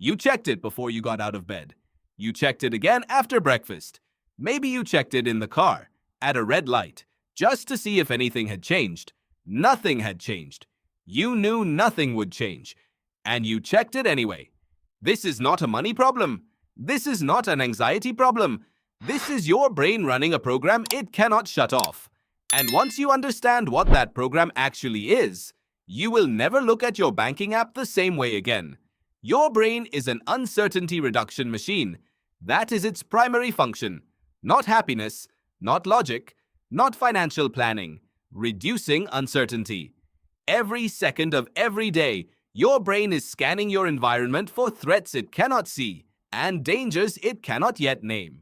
You checked it before you got out of bed. You checked it again after breakfast. Maybe you checked it in the car, at a red light, just to see if anything had changed. Nothing had changed. You knew nothing would change, and you checked it anyway. This is not a money problem. This is not an anxiety problem. This is your brain running a program it cannot shut off. And once you understand what that program actually is, you will never look at your banking app the same way again. Your brain is an uncertainty reduction machine. That is its primary function. Not happiness, not logic, not financial planning. Reducing uncertainty. Every second of every day, your brain is scanning your environment for threats it cannot see and dangers it cannot yet name.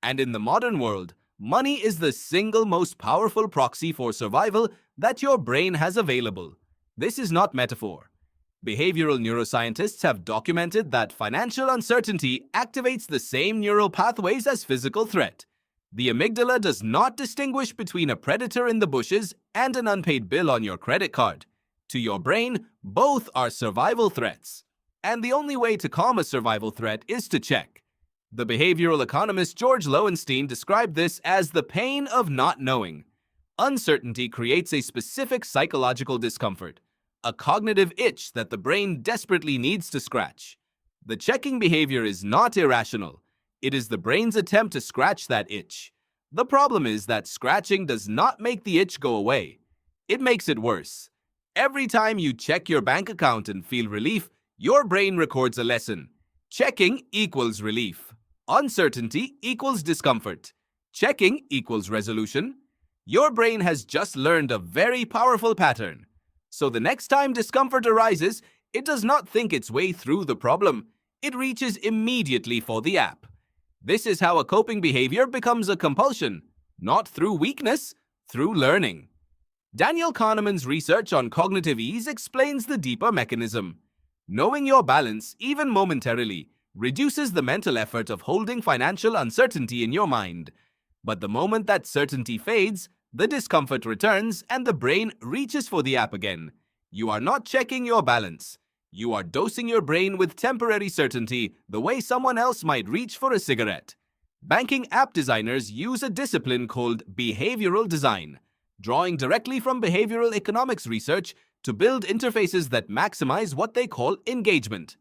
And in the modern world, money is the single most powerful proxy for survival that your brain has available. This is not metaphor. Behavioral neuroscientists have documented that financial uncertainty activates the same neural pathways as physical threat. The amygdala does not distinguish between a predator in the bushes and an unpaid bill on your credit card. To your brain, both are survival threats. And the only way to calm a survival threat is to check. The behavioral economist George Lowenstein described this as the pain of not knowing. Uncertainty creates a specific psychological discomfort, a cognitive itch that the brain desperately needs to scratch. The checking behavior is not irrational. It is the brain's attempt to scratch that itch. The problem is that scratching does not make the itch go away. It makes it worse. Every time you check your bank account and feel relief, your brain records a lesson. Checking equals relief. Uncertainty equals discomfort. Checking equals resolution. Your brain has just learned a very powerful pattern. So the next time discomfort arises, it does not think its way through the problem. It reaches immediately for the app. This is how a coping behavior becomes a compulsion, not through weakness, through learning. Daniel Kahneman's research on cognitive ease explains the deeper mechanism. Knowing your balance, even momentarily, reduces the mental effort of holding financial uncertainty in your mind. But the moment that certainty fades, the discomfort returns and the brain reaches for the app again. You are not checking your balance. You are dosing your brain with temporary certainty the way someone else might reach for a cigarette. Banking app designers use a discipline called behavioral design, drawing directly from behavioral economics research to build interfaces that maximize what they call engagement.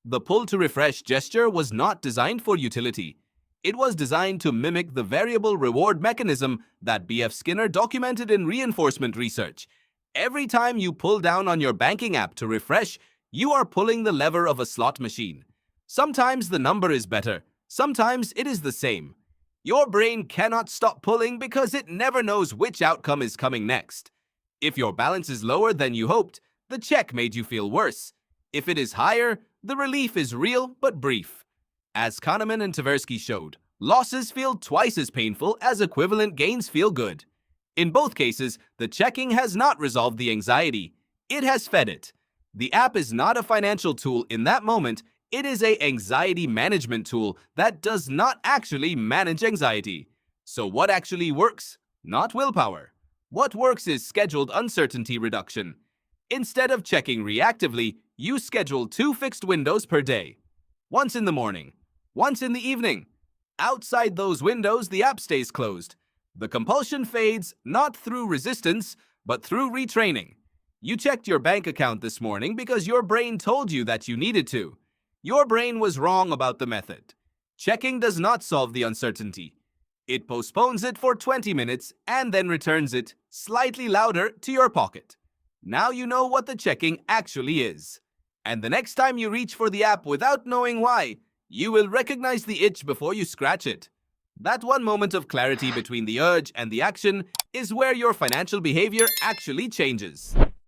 The pull to refresh gesture was not designed for utility. It was designed to mimic the variable reward mechanism that B.F. Skinner documented in reinforcement research. Every time you pull down on your banking app to refresh, you are pulling the lever of a slot machine. Sometimes the number is better, sometimes it is the same. Your brain cannot stop pulling because it never knows which outcome is coming next. If your balance is lower than you hoped, the check made you feel worse. If it is higher, the relief is real but brief. As Kahneman and Tversky showed, losses feel twice as painful as equivalent gains feel good. In both cases, the checking has not resolved the anxiety. It has fed it. The app is not a financial tool in that moment. It is an anxiety management tool that does not actually manage anxiety. So what actually works? Not willpower. What works is scheduled uncertainty reduction. Instead of checking reactively, you schedule 2 fixed windows per day. Once in the morning, once in the evening. Outside those windows, the app stays closed. The compulsion fades not through resistance, but through retraining. You checked your bank account this morning because your brain told you that you needed to. Your brain was wrong about the method. Checking does not solve the uncertainty. It postpones it for 20 minutes and then returns it, slightly louder, to your pocket. Now you know what the checking actually is. And the next time you reach for the app without knowing why, you will recognize the itch before you scratch it. That one moment of clarity between the urge and the action is where your financial behavior actually changes.